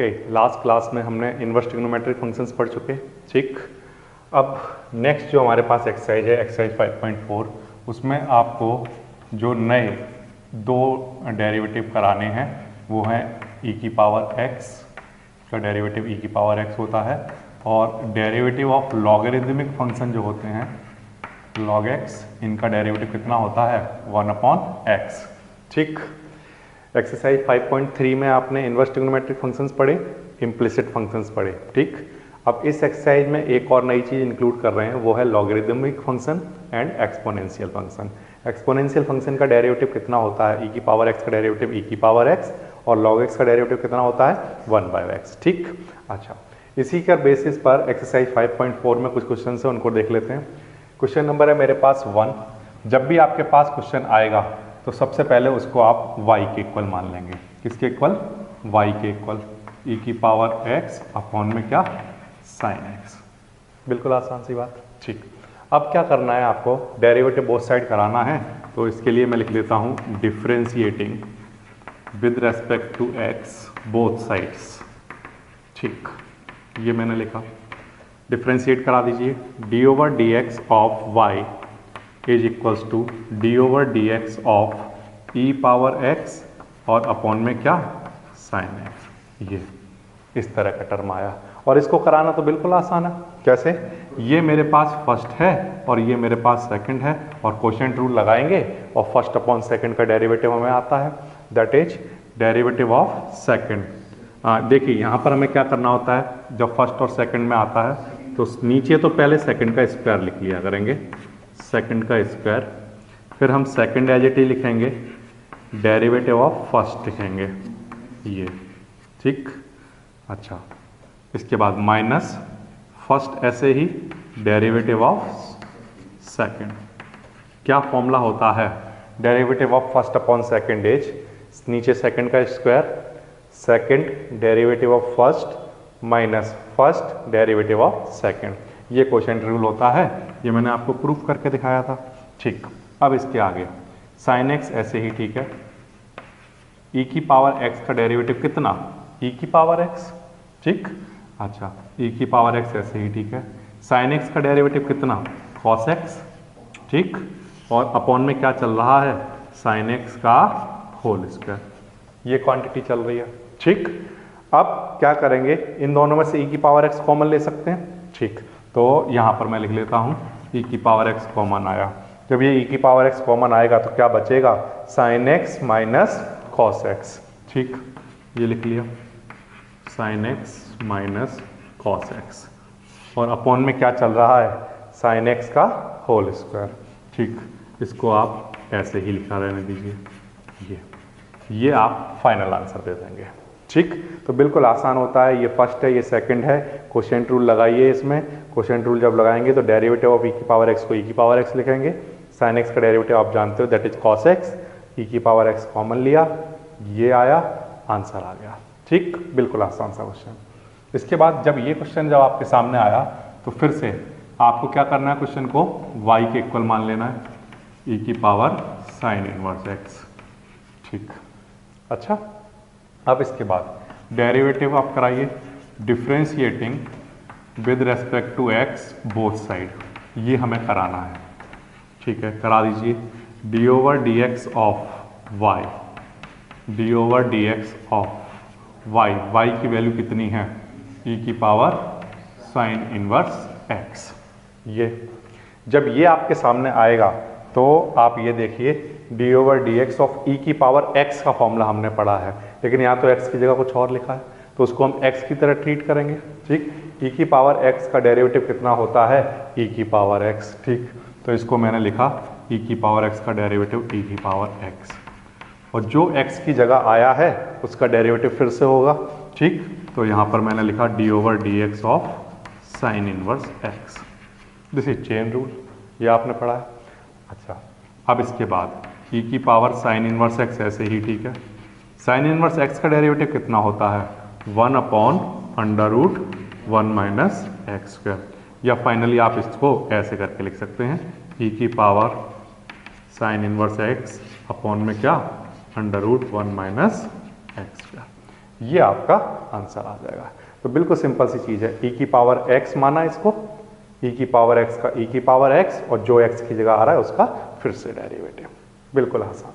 Okay, last class में हमने inverse trigonometric functions पढ़ चुके, ठीक। अब नेक्स्ट जो हमारे पास एक्सरसाइज है, एक्सरसाइज 5.4, उसमें आपको जो नए दो डेरिवेटिव कराने हैं वो हैं e की पावर x का डेरिवेटिव e की पावर x होता है, और डेरिवेटिव ऑफ लॉगरिदमिक फंक्शन जो होते हैं log x, इनका डेरिवेटिव कितना होता है 1/x, ठीक। एक्सरसाइज 5.3 में आपने इन्वर्स ट्रिग्नोमेट्रिक फंक्शंस पढ़े, इम्प्लिसिट फंक्शंस पढ़े, ठीक। अब इस एक्सरसाइज में एक और नई चीज़ इंक्लूड कर रहे हैं, वो है logarithmic function and exponential function. Exponential function का डेरिवेटिव कितना होता है, e की पावर x का डेरिवेटिव e की पावर x, और log x का डेरिवेटिव कितना होता है 1/x, ठीक। अच्छा, इसी का बेसिस पर एक्सरसाइज 5.4 में कुछ क्वेश्चन है, उनको देख लेते हैं। क्वेश्चन नंबर है मेरे पास 1। जब भी आपके पास क्वेश्चन आएगा तो सबसे पहले उसको आप y के इक्वल मान लेंगे। किसके इक्वल? y के इक्वल, e की पावर x अपॉन में क्या sin x। बिल्कुल आसान सी बात, ठीक। अब क्या करना है आपको, डेरिवेटिव बोथ साइड कराना है, तो इसके लिए मैं लिख लेता हूँ differentiating with respect to x both sides, ठीक। ये मैंने लिखा, डिफ्रेंशिएट करा दीजिए। D over D x of y is equals to d over D x of e power x और अपॉन में क्या साइन x। ये इस तरह का टर्म आया, और इसको कराना तो बिल्कुल आसान है। कैसे? ये मेरे पास फर्स्ट है और ये मेरे पास सेकंड है, और कोशेंट रूल लगाएंगे और फर्स्ट अपॉन सेकंड का डेरिवेटिव हमें आता है, that is derivative of second. देखिए यहाँ पर हमें क्या करना होता है, जब फर्स्ट और सेकंड में आता है तो नीचे तो पहले सेकंड का स्क्वायर लिख लिया करेंगे, सेकंड का स्क्वायर, फिर हम सेकंड एज इट इज लिखेंगे, डेरिवेटिव ऑफ फर्स्ट लिखेंगे, ये, ठीक। अच्छा, इसके बाद माइनस फर्स्ट ऐसे ही डेरिवेटिव ऑफ सेकंड। क्या फॉर्मूला होता है, derivative of first upon second is नीचे सेकंड का square, second derivative of first minus first derivative of second. ये क्वोशिएंट रूल होता है, ये मैंने आपको प्रूफ करके दिखाया था, ठीक। अब इसके आगे साइन एक्स ऐसे ही, ठीक है। e की पावर x का डेरिवेटिव कितना, e की पावर x, ठीक। अच्छा, e की पावर x ऐसे ही, ठीक है। साइन x का डेरिवेटिव कितना cos x, ठीक, और अपॉन में क्या चल रहा है साइन x का होल स्क्वायर, ये क्वांटिटी चल रही है, ठीक। अब क्या करेंगे, इन दोनों में से e की पावर x कॉमन ले सकते हैं, ठीक। तो यहाँ पर मैं लिख लेता हूँ e की पावर x कॉमन आया। जब ये e की पावर x कॉमन आएगा तो क्या बचेगा, sine x minus cos x, ठीक। ये लिख लिया, sine x minus cos x, और अपॉन में क्या चल रहा है साइन x का होल स्क्वायर, ठीक। इसको आप ऐसे ही लिखा रहने दीजिए, ये आप फाइनल आंसर दे देंगे, ठीक। तो बिल्कुल आसान होता है, ये फर्स्ट है ये सेकंड है, क्वोशिएंट रूल लगाइए इसमें। क्वोशिएंट रूल जब लगाएंगे तो डेरिवेटिव ऑफ e की पावर x को e की पावर x लिखेंगे, साइन x का डेरिवेटिव आप जानते हो that is cos x, e की पावर x कॉमन लिया, ये आया, आंसर आ गया, ठीक। बिल्कुल आसान सा क्वेश्चन। इसके बाद जब ये क्वेश्चन जब आपके सामने आया तो फिर से आपको क्या करना है, क्वेश्चन को y के इक्वल मान लेना है, e की पावर साइन इनवर्स x, ठीक। अच्छा, अब इसके बाद डेरिवेटिव आप कराइए, differentiating with respect to x both side, ये हमें कराना है, ठीक है। करा दीजिए, d over D x of y, d over D x of y, y की वैल्यू कितनी है e की पावर साइन इनवर्स x। ये जब ये आपके सामने आएगा तो आप ये देखिए, D over D x of E की पावर x का फॉर्मूला हमने पढ़ा है, लेकिन यहाँ तो x की जगह कुछ और लिखा है, तो उसको हम x की तरह ट्रीट करेंगे, ठीक। e की पावर x का डेरिवेटिव कितना होता है e की पावर x, ठीक। तो इसको मैंने लिखा e की पावर x का डेरिवेटिव e की पावर x, और जो x की जगह आया है उसका डेरिवेटिव फिर से होगा, ठीक। तो यहाँ पर मैंने लिखा D over D x of sine inverse x, this is chain rule, ये आपने पढ़ा है। अच्छा, अब इसके बाद e की पावर साइन इनवर्स x ऐसे ही, ठीक है। साइन इनवर्स x का डेरिवेटिव कितना होता है 1/√1 माइनस एक्स स्क्वायर, या फाइनली आप इसको ऐसे करके लिख सकते हैं, e की power sine inverse x upon में क्या √1 माइनस एक्स स्क्वायर। ये आपका आंसर आ जाएगा। तो बिल्कुल सिंपल सी चीज़ है, e की पावर x माना इसको, e की पावर x का e की पावर x, और जो x की जगह आ रहा है उसका फिर से डेरिवेटिव। बिल्कुल आसान।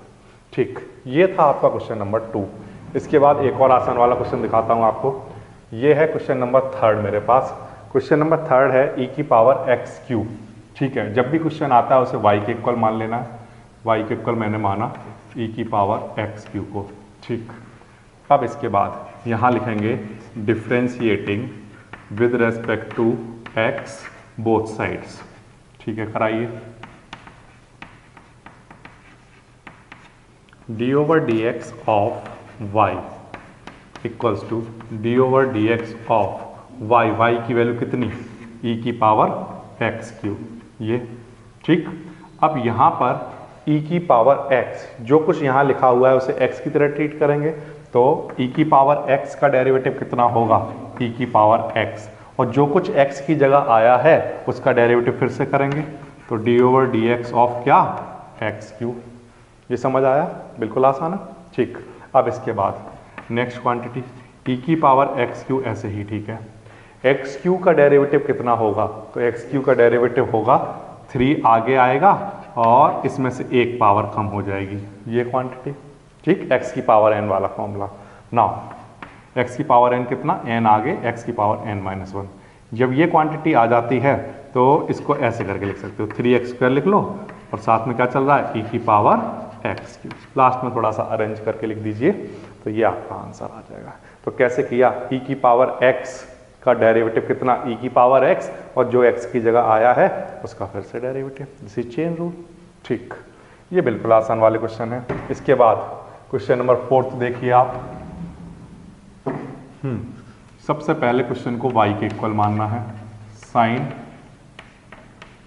ठीक, ये था आपका क्वेश्चन नंबर 2। इसके बाद एक और आसान वाला क्वेश्चन दिखाता हूँ आपको। ये है क्वेश्चन नंबर 3 मेरे पास। क्वेश्चन नंबर 3 है e की पावर x क्यूब। ठीक है, जब भी क्वेश्चन आता है उसे y के इक्वल मान लेना है। y के इक्वल मैंने माना e की पावर x क्यूब को। ठीक, अब इसके बाद यहाँ लिखेंगे differentiating with respect to x both sides. ठीक है, कराइए। d over D x of y equals to d over D x of y। y की वैल्यू कितनी, e की पावर x क्यूब। ये ठीक। अब यहाँ पर e की पावर x, जो कुछ यहाँ लिखा हुआ है उसे x की तरह ट्रीट करेंगे। तो e की पावर x का डेरिवेटिव कितना होगा, e की पावर x, और जो कुछ x की जगह आया है उसका डेरिवेटिव फिर से करेंगे। तो d over D x of क्या, x क्यूब। ये समझ आया, बिल्कुल आसान है। ठीक, अब इसके बाद नेक्स्ट क्वांटिटी e की पावर x क्यू ऐसे ही। ठीक है, x क्यू का डेरिवेटिव कितना होगा, तो x क्यू का डेरिवेटिव होगा 3 आगे आएगा और इसमें से एक पावर कम हो जाएगी, ये क्वांटिटी। ठीक, x की पावर n वाला फॉर्मूला। नाउ x की पावर n कितना, n आगे, x की पावर n माइनस 1। जब ये क्वांटिटी आ जाती है तो इसको ऐसे करके लिख सकते हो, 3x² लिख लो और साथ में क्या चल रहा है, e की पावर x क्यूब। लास्ट में थोड़ा सा अरेंज करके लिख दीजिए तो ये आपका आंसर आ जाएगा। तो कैसे किया, e की पावर x का डेरिवेटिव कितना, e की पावर x, और जो x की जगह आया है उसका फिर से derivative, this is chain rule. ठीक, ये बिल्कुल आसान वाले क्वेश्चन है। इसके बाद क्वेश्चन नंबर 4 देखिए आप। सबसे पहले क्वेश्चन को y के इक्वल मानना है, साइन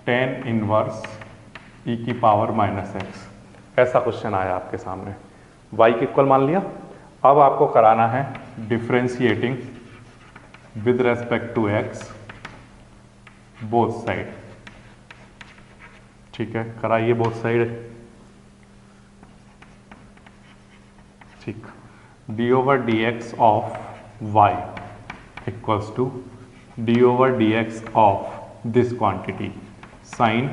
tan इनवर्स e की पावर माइनस x। ऐसा क्वेश्चन आया आपके सामने, y के इक्वल मान लिया। अब आपको कराना है differentiating with respect to x both side. ठीक है, कराइए बोथ साइड। ठीक, d over D x of y equals to d over D x of this quantity sine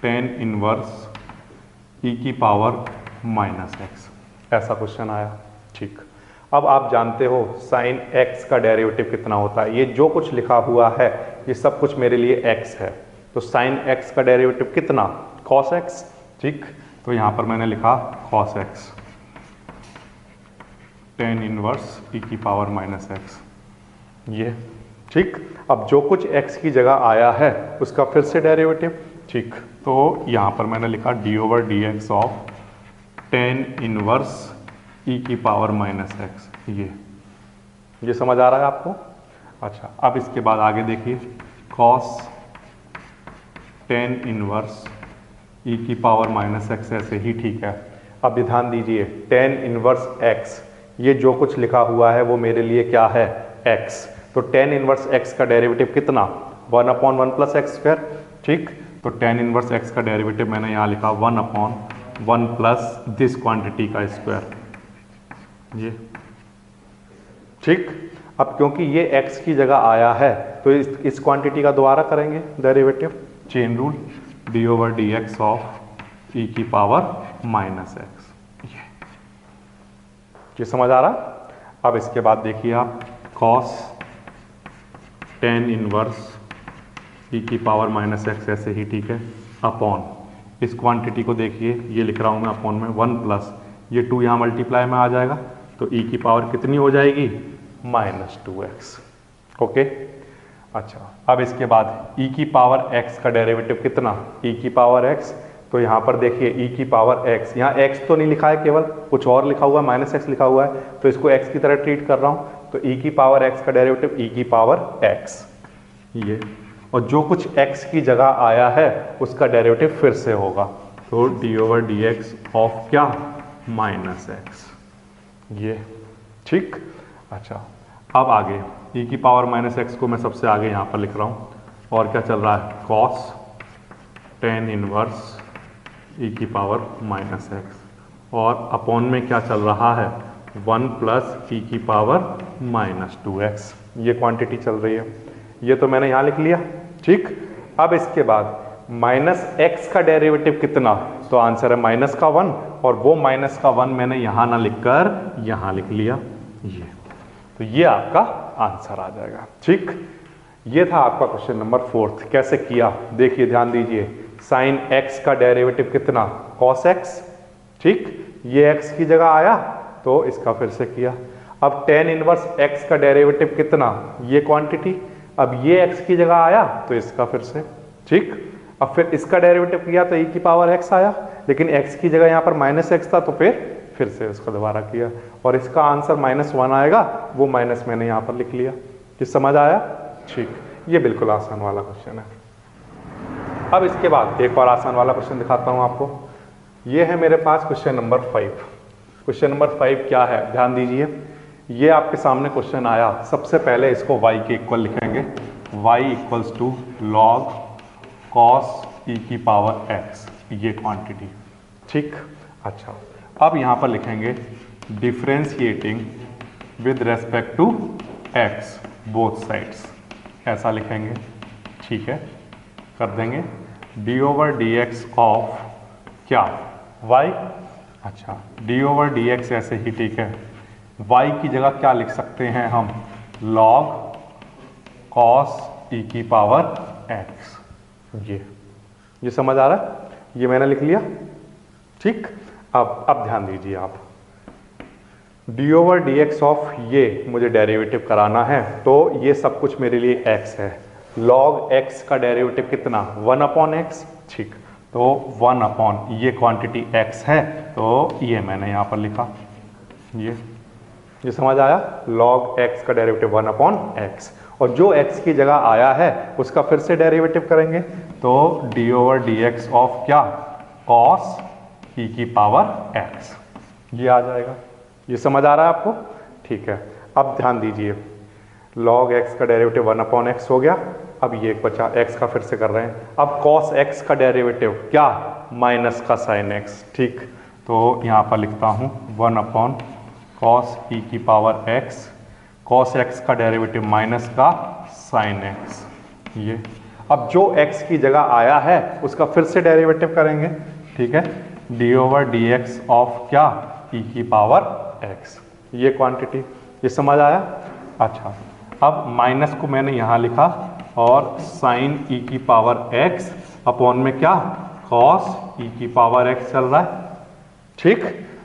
tan inverse e की पावर माइनस x। ऐसा question आया। ठीक, अब आप जानते हो साइन x का डेरिवेटिव कितना होता है, ये जो कुछ लिखा हुआ है ये सब कुछ मेरे लिए x है। तो साइन x का डेरिवेटिव कितना, cos x। ठीक, तो यहाँ पर मैंने लिखा cos x tan inverse e की पावर माइनस x, ये ठीक। अब जो कुछ x की जगह आया है उसका फिर से डेरिवेटिव। ठीक, तो यहाँ पर मैंने लिखा d over D x of tan inverse e की पावर माइनस x। ये समझ आ रहा है आपको। अच्छा, अब इसके बाद आगे देखिए, cos tan इनवर्स e की पावर माइनस x ऐसे ही। ठीक है, अब ध्यान दीजिए tan इनवर्स x, ये जो कुछ लिखा हुआ है वो मेरे लिए क्या है, x। तो tan इनवर्स x का डेरिवेटिव कितना, 1/1 प्लस एक्स स्क्वायर। ठीक, तो tan इनवर्स x का डेरिवेटिव मैंने यहाँ लिखा 1/1 प्लस दिस क्वांटिटी का स्क्वायर, ये ठीक। अब क्योंकि ये x की जगह आया है तो इस क्वांटिटी का दोबारा करेंगे derivative, chain rule, d over D x of e की पावर माइनस x। ये समझ आ रहा। अब इसके बाद देखिए आप, cos tan इनवर्स e की पावर माइनस x ऐसे ही। ठीक है, अपॉन इस क्वांटिटी को देखिए, ये लिख रहा हूँ मैं अपॉन में 1 प्लस ये 2 यहाँ मल्टीप्लाई में आ जाएगा तो e की पावर कितनी हो जाएगी, -2x। ओके, अच्छा, अब इसके बाद e की पावर x का डेरिवेटिव कितना, e की पावर x। तो यहाँ पर देखिए e की पावर x, यहाँ x तो नहीं लिखा है, केवल कुछ और लिखा हुआ है, -x लिखा हुआ है, तो इसको x की तरह ट्रीट कर रहा हूँ। तो e की पावर x का डेरिवेटिव e की पावर x, ये, और जो कुछ x की जगह आया है उसका डेरिवेटिव फिर से होगा। तो d over D x of क्या, -x, ये ठीक। अच्छा, अब आगे e की पावर -x को मैं सबसे आगे यहाँ पर लिख रहा हूँ, और क्या चल रहा है, cos tan इनवर्स e की पावर -x, और अपॉन में क्या चल रहा है, 1 प्लस ई की पावर माइनस 2x, ये क्वांटिटी चल रही है। ये तो मैंने यहाँ लिख लिया, ठीक। अब इसके बाद माइनस एक्स का डेरिवेटिव कितना, तो आंसर है माइनस का 1, और वो माइनस का 1 मैंने यहाँ ना लिखकर यहाँ लिख लिया, ये। तो ये आपका आंसर आ जाएगा, ठीक। ये था आपका क्वेश्चन नंबर 4। कैसे किया देखिए, ध्यान दीजिए। साइन एक्स का डेरिवेटिव कितना, कॉस एक्स, ठीक। ये एक्स की जगह आया तो इसका फिर से किया। अब टेन इनवर्स एक्स का डेरिवेटिव कितना, ये क्वांटिटी, अब ये एक्स की जगह आया तो इसका फिर से, ठीक। अब फिर इसका डेरिवेटिव किया तो ई की पावर एक्स आया, लेकिन एक्स की जगह यहाँ पर माइनस एक्स था तो फिर से इसको दोबारा किया, और इसका आंसर -1 आएगा, वो माइनस मैंने यहाँ पर लिख लिया। किस समझ आया, ठीक। ये बिल्कुल आसान वाला क्वेश्चन है। अब इसके बाद एक और आसान वाला क्वेश्चन दिखाता हूँ आपको। ये है मेरे पास क्वेश्चन नंबर 5। क्वेश्चन नंबर 5 क्या है, ध्यान दीजिए। ये आपके सामने क्वेश्चन आया, सबसे पहले इसको y के इक्वल लिखेंगे, y equals to log cos e की पावर x, ये क्वांटिटी, ठीक। अच्छा, अब यहाँ पर लिखेंगे differentiating with respect to x both sides, ऐसा लिखेंगे, ठीक है। कर देंगे d/dx ऑफ क्या, y। अच्छा, d/dx ऐसे ही, ठीक है। y की जगह क्या लिख सकते हैं हम, log cos e की पावर x, ये समझ आ रहा है, ये मैंने लिख लिया, ठीक। अब ध्यान दीजिए आप, d/dx ऑफ ये मुझे डेरिवेटिव कराना है, तो ये सब कुछ मेरे लिए x है। log x का डेरिवेटिव कितना, 1/x, ठीक। तो 1/ ये क्वांटिटी x है, तो ये मैंने यहाँ पर लिखा, ये समझ आया। log x का डेरिवेटिव 1/x, और जो x की जगह आया है उसका फिर से डेरिवेटिव करेंगे, तो d/dx ऑफ क्या, cos e की पावर x, ये आ जाएगा। ये समझ आ रहा है आपको, ठीक है। अब ध्यान दीजिए, log x का डेरिवेटिव 1/x हो गया। अब ये बचा x का, फिर से कर रहे हैं। अब cos x का डेरिवेटिव क्या, माइनस का sin x, ठीक। तो यहाँ पर लिखता हूँ 1/cos e की पावर x, cos x का डेरिवेटिव माइनस का sin x, ये। अब जो x की जगह आया है उसका फिर से डेरिवेटिव करेंगे, ठीक है। d/dx ऑफ क्या, e की पावर x, ये क्वांटिटी, ये समझ आया। अच्छा, अब माइनस को मैंने यहाँ लिखा, और साइन e की पावर x अपॉन में क्या, cos e की पावर x चल रहा है, ठीक।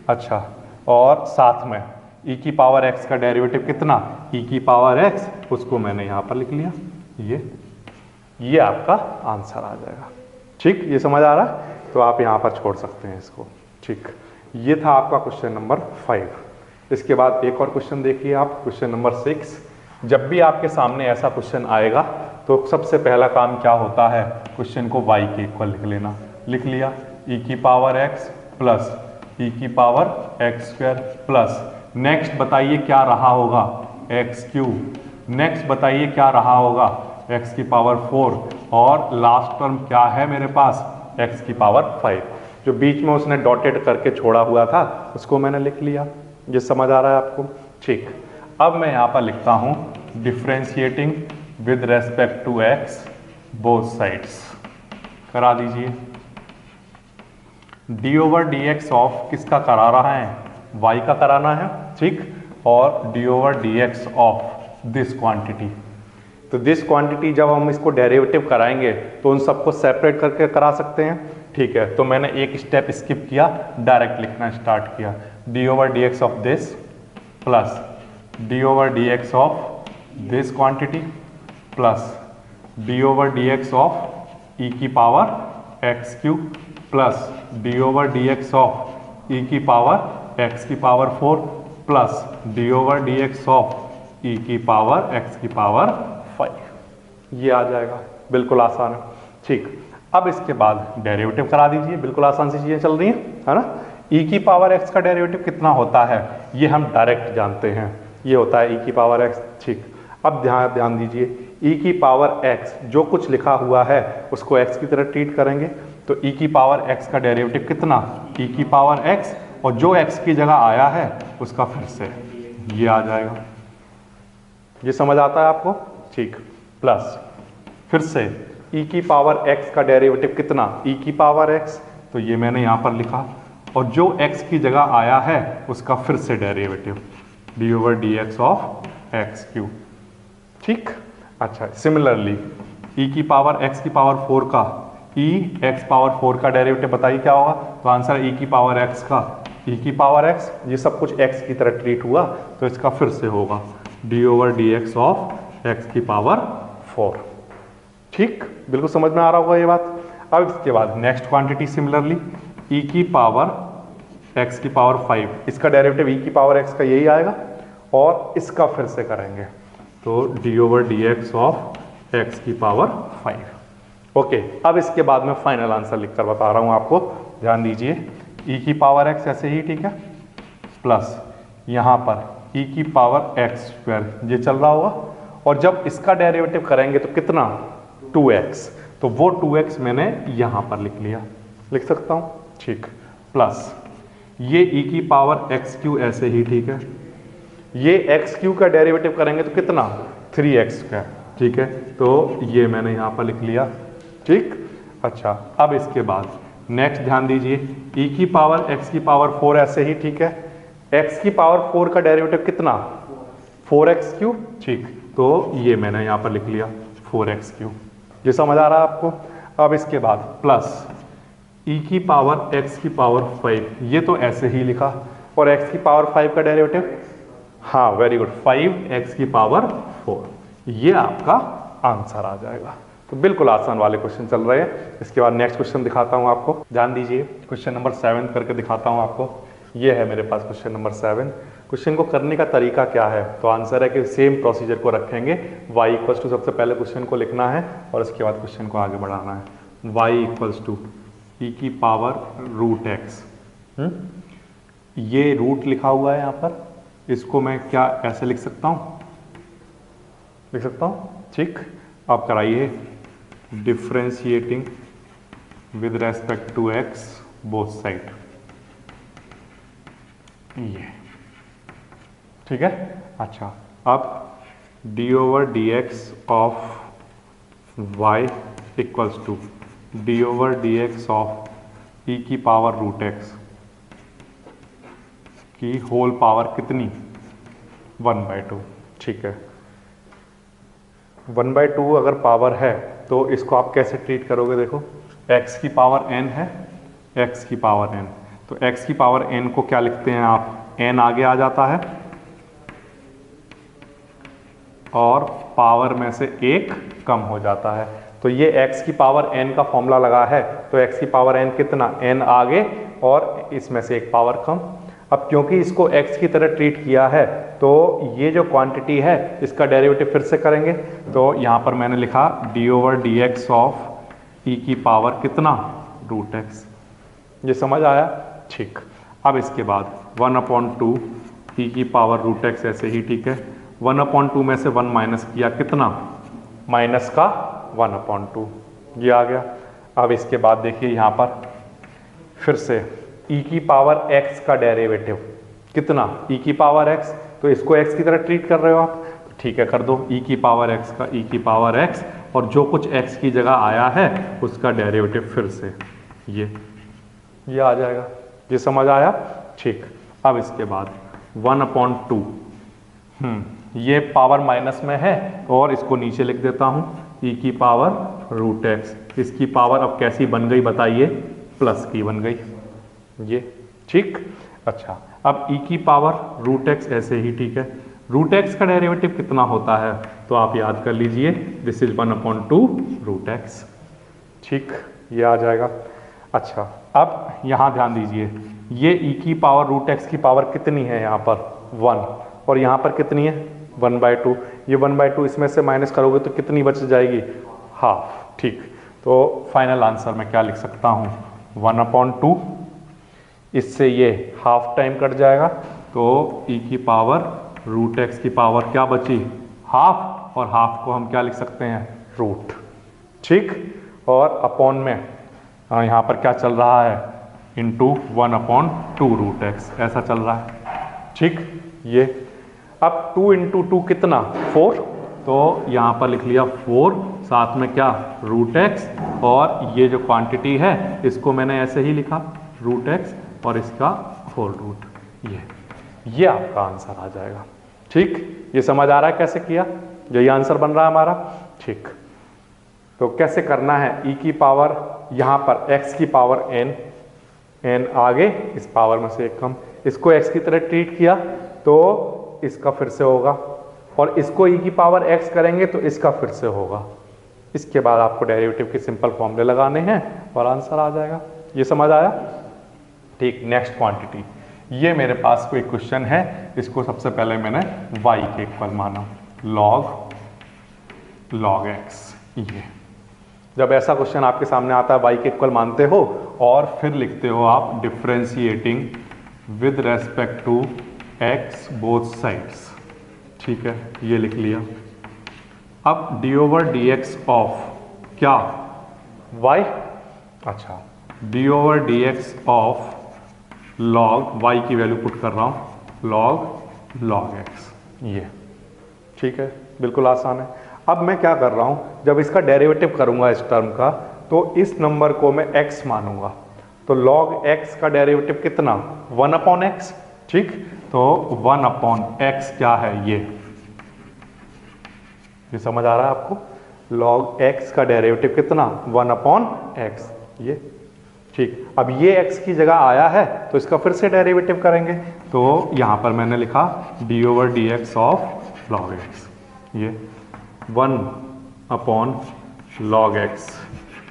अच्छा, और साथ में e की पावर x का डेरिवेटिव कितना, e की पावर x, उसको मैंने यहाँ पर लिख लिया, ये आपका आंसर आ जाएगा, ठीक। ये समझ आ रहा है, तो आप यहाँ पर छोड़ सकते हैं इसको, ठीक। ये था आपका क्वेश्चन नंबर 5। इसके बाद एक और क्वेश्चन देखिए आप, क्वेश्चन नंबर 6। जब भी आपके सामने ऐसा क्वेश्चन आएगा तो सबसे पहला काम क्या होता है, क्वेश्चन को y के इक्वल लिख लेना। लिख लिया, e की पावर x प्लस e की पावर x² प्लस, नेक्स्ट बताइए क्या रहा होगा, x³ नेक्स्ट बताइए क्या रहा होगा, x की पावर 4, और लास्ट टर्म क्या है मेरे पास, x की पावर 5। जो बीच में उसने डॉटेड करके छोड़ा हुआ था उसको मैंने लिख लिया। ये समझ आ रहा है आपको, ठीक। अब मैं यहाँ पर लिखता हूँ differentiating with respect to x both sides, करा दीजिए। d/dx ऑफ किसका करा रहा है, y का कराना है, ठीक। और d/dx ऑफ दिस क्वांटिटी, तो दिस क्वांटिटी जब हम इसको डेरिवेटिव कराएंगे तो उन सबको सेपरेट करके करा सकते हैं, ठीक है। तो मैंने एक स्टेप स्किप किया, डायरेक्ट लिखना स्टार्ट किया, d/dx of this plus d/dx of this quantity plus d/dx of e की power x³ plus d/dx of e की पावर x की power 4 plus d/dx of e की पावर x की power 5, ये आ जाएगा। बिल्कुल आसान है, ठीक। अब इसके बाद डेरिवेटिव करा दीजिए, बिल्कुल आसान सी चीजें चल रही हैं, है ना। e की पावर x का डेरिवेटिव कितना होता है, ये हम डायरेक्ट जानते हैं, ये होता है e की पावर x, ठीक। अब ध्यान दीजिए, e की पावर x जो कुछ लिखा हुआ है उसको x की तरह ट्रीट करेंगे, तो e की पावर x का डेरिवेटिव कितना, e की पावर x और जो x की जगह आया है उसका फिर से ये आ जाएगा। ये समझ आता है आपको? ठीक। प्लस फिर से e की पावर x का डेरिवेटिव कितना, e की पावर x, तो ये मैंने यहाँ पर लिखा, और जो x की जगह आया है उसका फिर से derivative D over D x of x Q. ठीक। अच्छा, सिमिलरली e की पावर x की पावर 4 का e x पावर 4 का डेरिवेटिव बताइए क्या होगा? तो आंसर e की पावर x का e की पावर x, ये सब कुछ x की तरह ट्रीट हुआ तो इसका फिर से होगा D over D x of x की पावर 4। ठीक, बिल्कुल समझ में आ रहा होगा ये बात। अब इसके बाद नेक्स्ट क्वांटिटी सिमिलरली e की पावर x की पावर 5, इसका डेरिवेटिव e की पावर x का यही आएगा और इसका फिर से करेंगे तो D over D x of x की पावर 5। ओके, अब इसके बाद मैं फाइनल आंसर लिखकर बता रहा हूं आपको, ध्यान दीजिए। e की पावर x ऐसे ही, ठीक है, प्लस यहां पर e की पावर x स्क्वायर ये चल रहा होगा, और जब इसका डेरिवेटिव करेंगे तो कितना, 2x, तो वो 2x मैंने यहां पर लिख लिया, लिख सकता हूं। ठीक, प्लस ये e की पावर एक्स क्यू ऐसे ही, ठीक है, ये एक्स क्यू का डेरिवेटिव करेंगे तो कितना, 3x स्क्वायर, ठीक है, तो ये मैंने यहाँ पर लिख लिया। ठीक। अच्छा, अब इसके बाद नेक्स्ट ध्यान दीजिए, e की पावर x की पावर 4 ऐसे ही, ठीक है, x की पावर 4 का डेरिवेटिव कितना, 4x क्यूब, ठीक, तो ये मैंने यहाँ पर लिख लिया 4x क्यूब। ये समझ आ रहा है आपको? अब इसके बाद प्लस e की पावर x की पावर 5, ये तो ऐसे ही लिखा, और x की पावर 5 का डेरिवेटिव, हाँ वेरी गुड, 5x की पावर 4, ये आपका आंसर आ जाएगा। तो बिल्कुल आसान वाले क्वेश्चन चल रहे हैं। इसके बाद नेक्स्ट क्वेश्चन दिखाता हूं आपको, ध्यान दीजिए, क्वेश्चन नंबर 7 करके दिखाता हूं आपको। ये है मेरे पास क्वेश्चन नंबर 7। क्वेश्चन को करने का तरीका क्या है, तो आंसर है कि सेम प्रोसीजर को रखेंगे। y इक्वल्स टू सबसे पहले क्वेश्चन को लिखना है और उसके बाद क्वेश्चन को आगे बढ़ाना है। y इक्वल्स टू e की पावर रूट x, ये रूट लिखा हुआ है यहाँ पर, इसको मैं क्या ऐसे लिख सकता हूँ, लिख सकता हूँ। ठीक, आप कराइए differentiating with respect to x both side, ये ठीक है। अच्छा, अब d over D x of y equals to d over D x of e की पावर रूट x की होल पावर कितनी, 1/2, ठीक है। 1/2 अगर पावर है तो इसको आप कैसे ट्रीट करोगे, देखो x की पावर n है, x की पावर n, तो x की पावर n को क्या लिखते हैं आप, n आगे आ जाता है और पावर में से एक कम हो जाता है, तो ये x की पावर n का फॉर्मूला लगा है, तो x की पावर n कितना, n आगे और इसमें से एक पावर कम। अब क्योंकि इसको x की तरह ट्रीट किया है तो ये जो क्वांटिटी है इसका डेरिवेटिव फिर से करेंगे, तो यहाँ पर मैंने लिखा D over D x of E की पावर कितना, रूट एक्स। ये समझ आया? ठीक। अब इसके बाद 1/2 ई की पावर रूट एक्स ऐसे ही, ठीक है, 1/2 में से 1 माइनस किया, कितना, माइनस का 1/2, ये आ गया। अब इसके बाद देखिए यहाँ पर फिर से e की पावर x का डेरिवेटिव कितना, e की पावर x, तो इसको x की तरह ट्रीट कर रहे हो आप, तो ठीक है कर दो, e की पावर x का e की पावर x, और जो कुछ x की जगह आया है उसका डेरिवेटिव फिर से ये आ जाएगा। ये समझ आया? ठीक। अब इसके बाद 1/2, ये पावर माइनस में है और इसको नीचे लिख देता हूँ, e की पावर रूट x, इसकी पावर अब कैसी बन गई बताइए, प्लस की बन गई, ये ठीक। अच्छा, अब e की पावर रूट x ऐसे ही, ठीक है, रूट x का डेरिवेटिव कितना होता है, तो आप याद कर लीजिए, दिस इज 1/2 रूट x, ठीक, ये आ जाएगा। अच्छा, अब यहाँ ध्यान दीजिए, ये e की पावर रूट x की पावर कितनी है यहाँ पर, 1, और यहाँ पर कितनी है, 1/2, ये 1/2 इसमें से माइनस करोगे तो कितनी बच जाएगी, हाफ, ठीक। तो फाइनल आंसर में क्या लिख सकता हूँ, 1/2, इससे ये हाफ टाइम कट जाएगा, तो e की पावर रूट x की पावर क्या बची, हाफ, और हाफ को हम क्या लिख सकते हैं, रूट, ठीक। और अपॉन में यहाँ पर क्या चल रहा है, इंटू 1/2√x ऐसा चल रहा है। ठीक, ये अब 2 इंटू 2 कितना 4, तो यहाँ पर लिख लिया 4, साथ में क्या √x, और ये जो क्वांटिटी है इसको मैंने ऐसे ही लिखा √x और इसका होल रूट, ये आपका आंसर आ जाएगा। ठीक, ये समझ आ रहा है कैसे किया, यही आंसर बन रहा है हमारा। ठीक, तो कैसे करना है, e की पावर यहाँ पर x की पावर n आगे, इस पावर में से एक कम, इसको x की तरह ट्रीट किया तो इसका फिर से होगा, और इसको e की पावर x करेंगे तो इसका फिर से होगा। इसके बाद आपको डेरिवेटिव के सिंपल फॉर्मूले लगाने हैं और आंसर आ जाएगा। ये समझ आया। ठीक, नेक्स्ट क्वांटिटी, ये मेरे पास कोई क्वेश्चन है, इसको सबसे पहले मैंने y के इक्वल माना, log x। ये जब ऐसा क्वेश्चन आपके सामने आता है, y के इक्वल मानते हो और फिर लिखते हो आप differentiating with respect to x both sides. ठीक है, ये लिख लिया। अब d/dx ऑफ क्या y, अच्छा d/dx ऑफ log y की वैल्यू पुट कर रहा हूं log x, ये ठीक है, बिल्कुल आसान है। अब मैं क्या कर रहा हूं, जब इसका डेरिवेटिव करूंगा इस टर्म का, तो इस नंबर को मैं x मानूंगा, तो log x का डेरिवेटिव कितना 1/x। ठीक, तो 1/x क्या है, ये समझ आ रहा है आपको, log x का डेरिवेटिव कितना 1/x, ये ठीक। अब ये x की जगह आया है तो इसका फिर से डेरिवेटिव करेंगे, तो यहां पर मैंने लिखा d/dx ऑफ log x, ये 1/log x,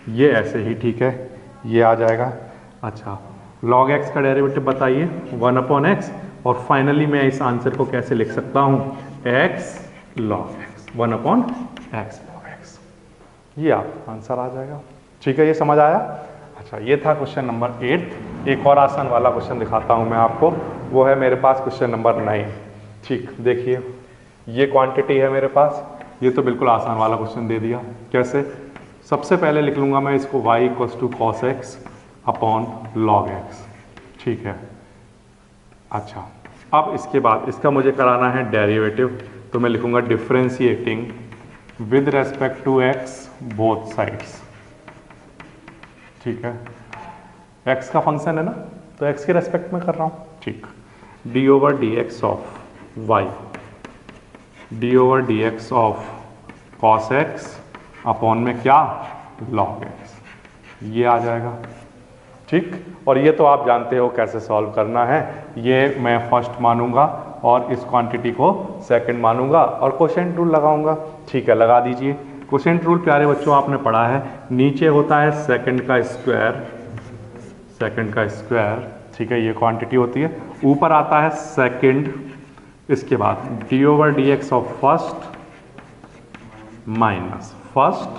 ये ऐसे ही ठीक है, ये आ जाएगा। अच्छा, log x का डेरिवेटिव बताइए 1/x, और फाइनली मैं इस आंसर को कैसे लिख सकता हूं, x log x, 1/x log x, ये आपका आंसर आ जाएगा। ठीक है, ये समझ आया। अच्छा, ये था क्वेश्चन नंबर 8। एक और आसान वाला क्वेश्चन दिखाता हूं मैं आपको, वो है मेरे पास क्वेश्चन नंबर 9। ठीक, देखिए ये क्वांटिटी है मेरे पास, ये तो बिल्कुल आसान वाला क्वेश्चन दे दिया। कैसे, सबसे पहले लिख लूंगा मैं इसको y = cos x upon log x। ठीक है, अच्छा, अब इसके बाद इसका मुझे कराना है डेरिवेटिव, तो मैं लिखूंगा differentiating with respect to x both sides. ठीक है, x का फंक्शन है ना, तो x के रेस्पेक्ट में कर रहा हूं। ठीक, d/dx of y d/dx of cos x upon में क्या log x, ये आ जाएगा। ठीक, और ये तो आप जानते हो कैसे सॉल्व करना है, ये मैं फर्स्ट मानूंगा और इस क्वांटिटी को सेकंड मानूंगा और क्वोशिएंट रूल लगाऊंगा। ठीक है, लगा दीजिए। क्वोशिएंट रूल प्यारे बच्चों आपने पढ़ा है, नीचे होता है सेकंड का स्क्वायर, ठीक है, ये क्वांटिटी होती है, ऊपर आता है सेकंड, इसके बाद d/dx of first minus first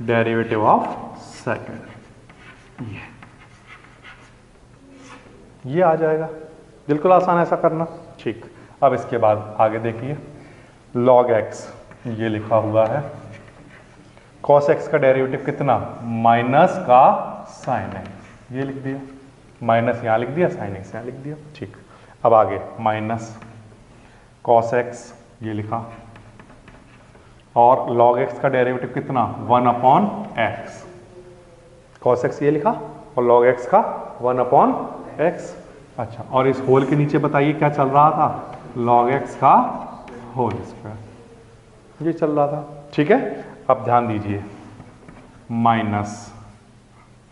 derivative of second, ये आ जाएगा। बिल्कुल आसान ऐसा करना। ठीक, अब इसके बाद आगे देखिए, log x ये लिखा हुआ है, cos x का डेरिवेटिव कितना माइनस का sin x, ये लिख दिया, माइनस यहाँ लिख दिया, sin x यहाँ लिख दिया। ठीक, अब आगे माइनस cos x ये लिखा, और log x का डेरिवेटिव कितना 1/x, cos x ये लिखा और log x का 1/x। अच्छा, और इस होल के नीचे बताइए क्या चल रहा था, log x का होल स्क्वायर, ये चल रहा था। ठीक है, अब ध्यान दीजिए, माइनस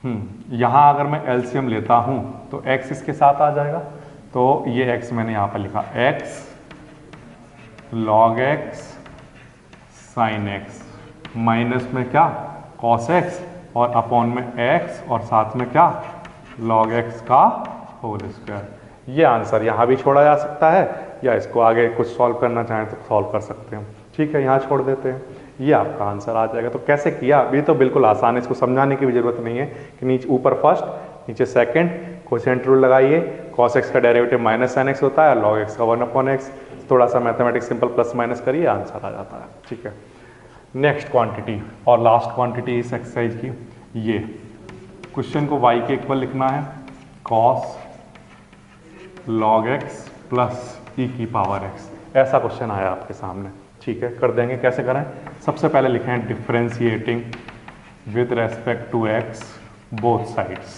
यहाँ अगर मैं एलसीएम लेता हूँ तो x इसके साथ आ जाएगा, तो ये x मैंने यहाँ पर लिखा x log x sin x, minus में क्या cos x और अपॉन में x और साथ में क्या log x का होल स्क्वायर। ये आंसर यहाँ भी छोड़ा जा सकता है, या इसको आगे कुछ सॉल्व करना चाहें तो सॉल्व कर सकते हैं। ठीक है, यहाँ छोड़ देते हैं, ये आपका आंसर आ जाएगा। तो कैसे किया, अभी तो बिल्कुल आसान है, इसको समझाने की भी जरूरत नहीं है कि नीचे ऊपर फर्स्ट नीचे सेकंड, क्वोशिएंट रूल लगाइए, cos x का डेरिवेटिव माइनस sin x होता है, log x का 1/x, थोड़ा सा मैथमेटिक्स सिंपल प्लस माइनस करिए, आंसर आ जाता है। ठीक है, नेक्स्ट क्वांटिटी और लास्ट क्वांटिटी इस एक्सरसाइज की, ये क्वेश्चन को y के इक्वल लिखना है cos log x plus e की पावर x, ऐसा क्वेश्चन आया आपके सामने। ठीक है, कर देंगे। कैसे करें? सबसे पहले लिखें differentiating with respect to x both sides.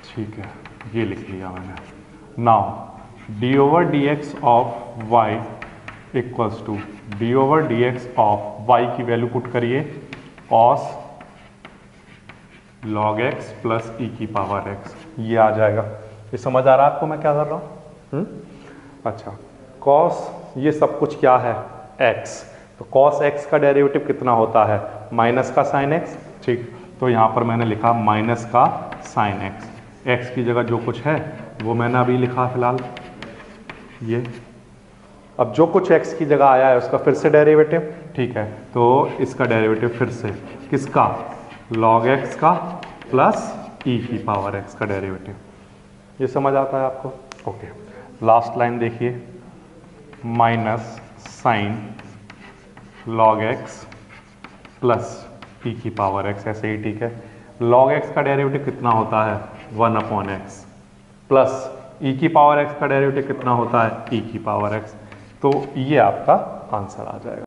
ठीक है, ये लिख लिया मैंने। Now d over D x of y equals to d over D x of y की वैल्यू पुट करिए cos log x plus e की पावर एक्स, ये आ जाएगा। ये समझ आ रहा है आपको मैं क्या कर रहा हूँ? अच्छा, कॉस ये सब कुछ क्या है? x, तो कॉस x का डेरिवेटिव कितना होता है? माइनस का साइन x। ठीक, तो यहाँ पर मैंने लिखा माइनस का साइन x, x की जगह जो कुछ है वो मैंने अभी लिखा फिलहाल ये। अब जो कुछ x की जगह आया है उसका फिर से डेरिवेटिव। ठीक है, तो इसका डेरिवेटिव फिर से किसका? log x का प्लस e की पावर x का डेरिवेटिव। ये समझ आता है आपको? ओके, लास्ट लाइन देखिए, minus sine log x plus e की पावर x, ऐसे ही ठीक है। log x का डेरिवेटिव कितना होता है? 1/x प्लस e की पावर x का डेरिवेटिव कितना होता है? e की पावर x। तो ये आपका आंसर आ जाएगा।